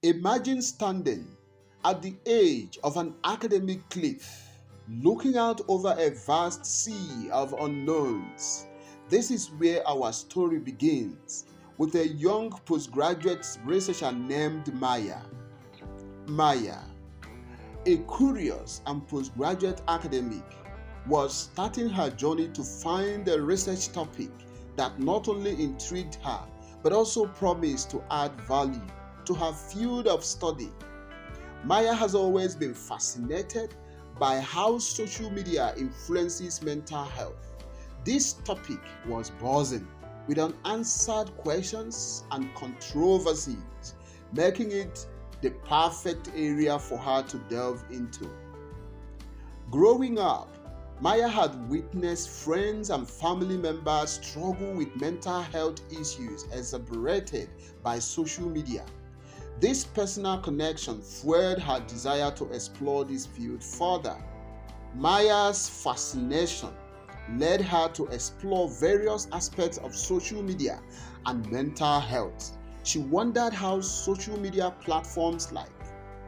Imagine standing at the edge of an academic cliff, looking out over a vast sea of unknowns. This is where our story begins with a young postgraduate researcher named Maya. Maya, a curious and postgraduate academic, was starting her journey to find a research topic that not only intrigued her but also promised to add value to her field of study. Maya has always been fascinated by how social media influences mental health. This topic was buzzing with unanswered questions and controversies, making it the perfect area for her to delve into. Growing up, Maya had witnessed friends and family members struggle with mental health issues exacerbated by social media. This personal connection fueled her desire to explore this field further. Maya's fascination led her to explore various aspects of social media and mental health. She wondered how social media platforms like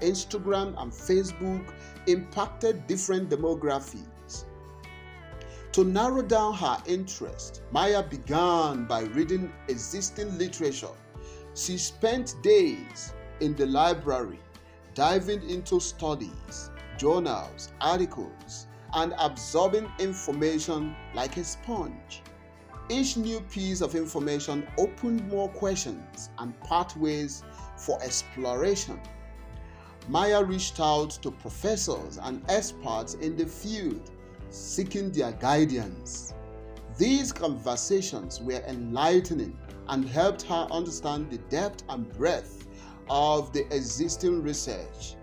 Instagram and Facebook impacted different demographics. To narrow down her interest, Maya began by reading existing literature. She spent days in the library, diving into studies, journals, articles, and absorbing information like a sponge. Each new piece of information opened more questions and pathways for exploration. Maya reached out to professors and experts in the field, seeking their guidance. These conversations were enlightening and helped her understand the depth and breadth of the existing research.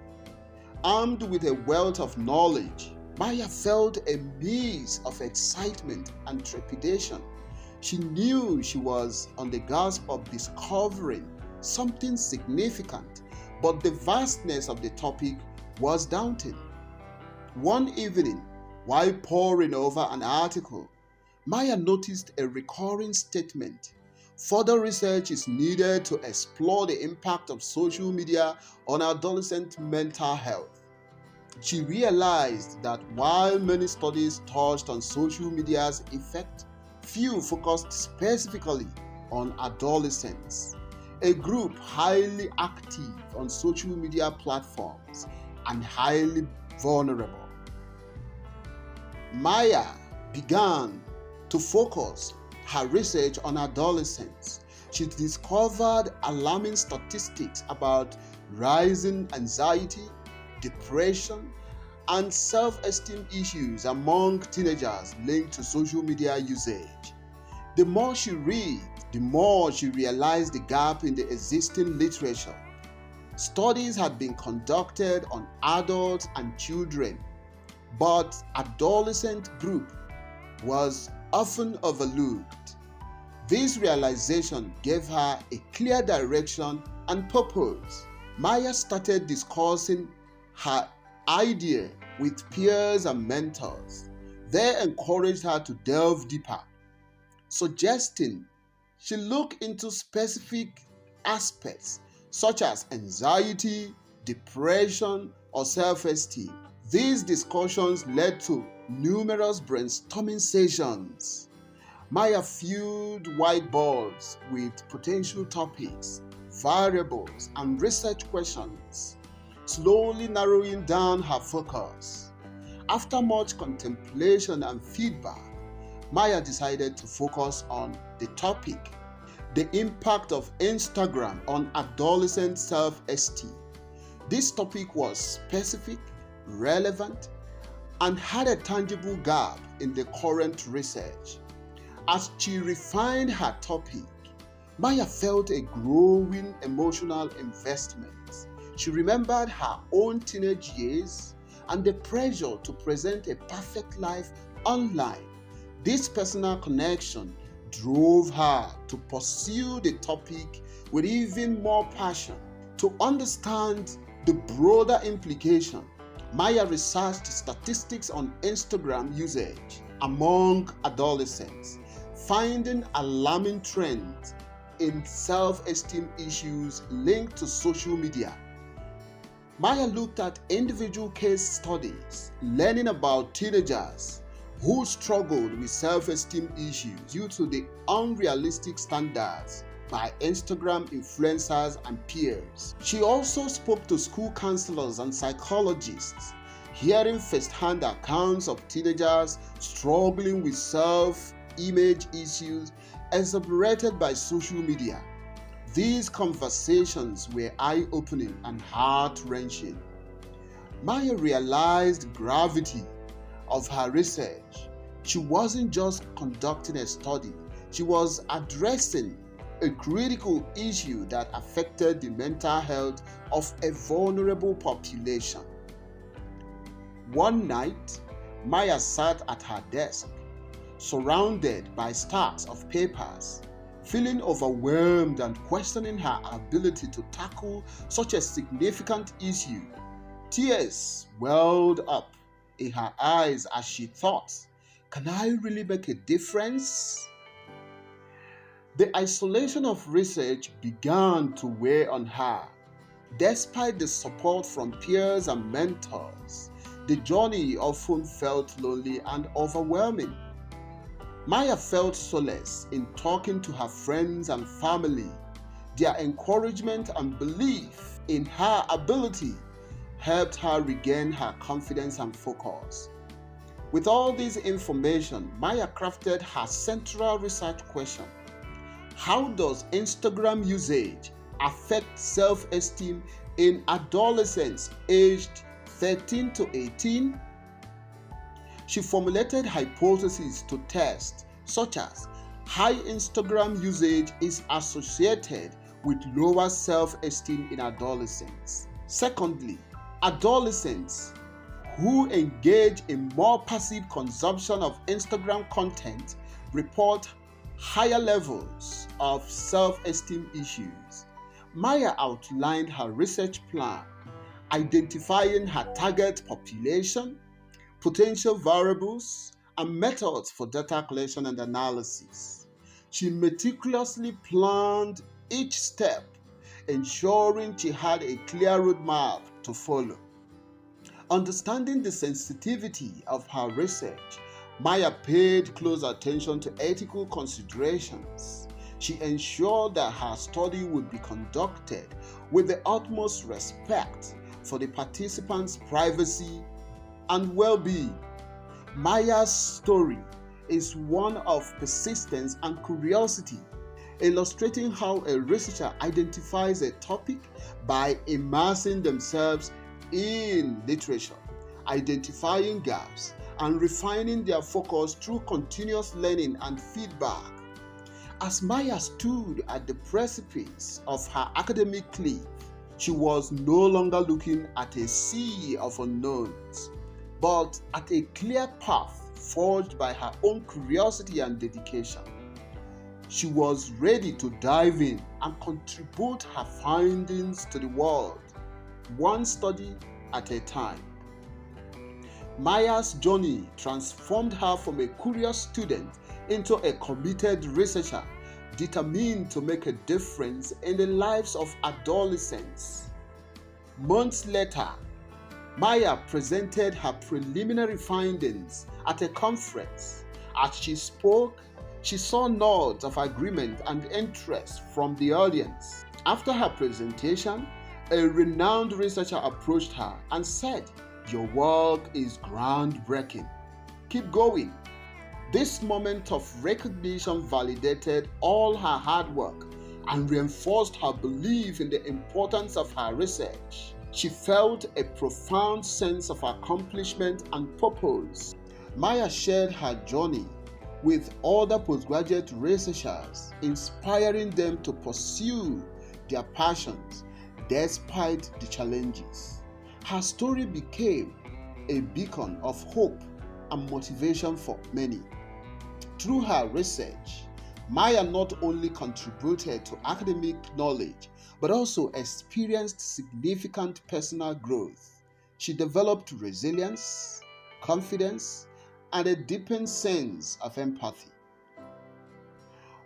Armed with a wealth of knowledge, Maya felt a mix of excitement and trepidation. She knew she was on the cusp of discovering something significant, but the vastness of the topic was daunting. One evening, while poring over an article, Maya noticed a recurring statement. Further research is needed to explore the impact of social media on adolescent mental health. She realized that while many studies touched on social media's effect, few focused specifically on adolescents, a group highly active on social media platforms and highly vulnerable. Maya began to focus her research on adolescents. She discovered alarming statistics about rising anxiety, depression, and self-esteem issues among teenagers linked to social media usage. The more she read, the more she realized the gap in the existing literature. Studies had been conducted on adults and children, but adolescent group was often overlooked. This realization gave her a clear direction and purpose. Maya started discussing her idea with peers and mentors. They encouraged her to delve deeper, suggesting she look into specific aspects such as anxiety, depression, or self-esteem. These discussions led to numerous brainstorming sessions. Maya filled whiteboards with potential topics, variables, and research questions, slowly narrowing down her focus. After much contemplation and feedback, Maya decided to focus on the topic: the impact of Instagram on adolescent self-esteem. This topic was specific, relevant, and had a tangible gap in the current research. As she refined her topic, Maya felt a growing emotional investment. She remembered her own teenage years and the pressure to present a perfect life online. This personal connection drove her to pursue the topic with even more passion. To understand the broader implication, Maya researched statistics on Instagram usage among adolescents, finding alarming trends. in self-esteem issues linked to social media. Maya looked at individual case studies, learning about teenagers who struggled with self-esteem issues due to the unrealistic standards by Instagram influencers and peers. She also spoke to school counselors and psychologists, hearing first-hand accounts of teenagers struggling with self-image issues exacerbated by social media. These conversations were eye-opening and heart-wrenching. Maya realized the gravity of her research. She wasn't just conducting a study, she was addressing a critical issue that affected the mental health of a vulnerable population. One night, Maya sat at her desk, surrounded by stacks of papers, feeling overwhelmed and questioning her ability to tackle such a significant issue. Tears welled up in her eyes as she thought, can I really make a difference? The isolation of research began to weigh on her. Despite the support from peers and mentors, the journey often felt lonely and overwhelming. Maya felt solace in talking to her friends and family. Their encouragement and belief in her ability helped her regain her confidence and focus. With all this information, Maya crafted her central research question: how does Instagram usage affect self-esteem in adolescents aged 13 to 18? She formulated hypotheses to test, such as high Instagram usage is associated with lower self-esteem in adolescents. Secondly, adolescents who engage in more passive consumption of Instagram content report higher levels of self-esteem issues. Maya outlined her research plan, identifying her target population, potential variables, and methods for data collection and analysis. She meticulously planned each step, ensuring she had a clear roadmap to follow. Understanding the sensitivity of her research, Maya paid close attention to ethical considerations. She ensured that her study would be conducted with the utmost respect for the participants' privacy and well-being. Maya's story is one of persistence and curiosity, illustrating how a researcher identifies a topic by immersing themselves in literature, identifying gaps, and refining their focus through continuous learning and feedback. As Maya stood at the precipice of her academic cliff, she was no longer looking at a sea of unknowns, but at a clear path forged by her own curiosity and dedication. She was ready to dive in and contribute her findings to the world, one study at a time. Maya's journey transformed her from a curious student into a committed researcher, determined to make a difference in the lives of adolescents. Months later, Maya presented her preliminary findings at a conference. As she spoke, she saw nods of agreement and interest from the audience. After her presentation, a renowned researcher approached her and said, "Your work is groundbreaking. Keep going." This moment of recognition validated all her hard work and reinforced her belief in the importance of her research. She felt a profound sense of accomplishment and purpose. Maya shared her journey with other postgraduate researchers, inspiring them to pursue their passions despite the challenges. Her story became a beacon of hope and motivation for many. Through her research, Maya not only contributed to academic knowledge, but also experienced significant personal growth. She developed resilience, confidence, and a deepened sense of empathy.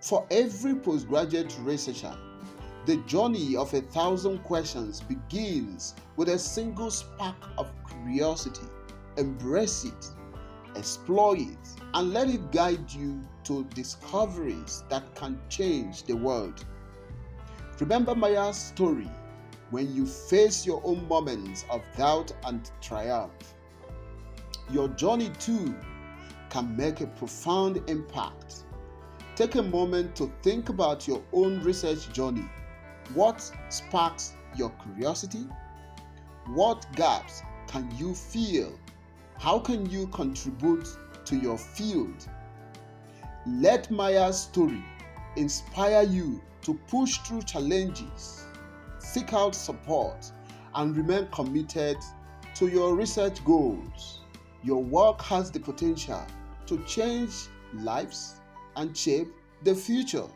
For every postgraduate researcher, the journey of 1,000 questions begins with a single spark of curiosity. Embrace it, explore it, and let it guide you to discoveries that can change the world. Remember Maya's story when you face your own moments of doubt and triumph. Your journey too can make a profound impact. Take a moment to think about your own research journey. What sparks your curiosity? What gaps can you fill? How can you contribute to your field? Let Maya's story inspire you to push through challenges, seek out support, and remain committed to your research goals. Your work has the potential to change lives and shape the future.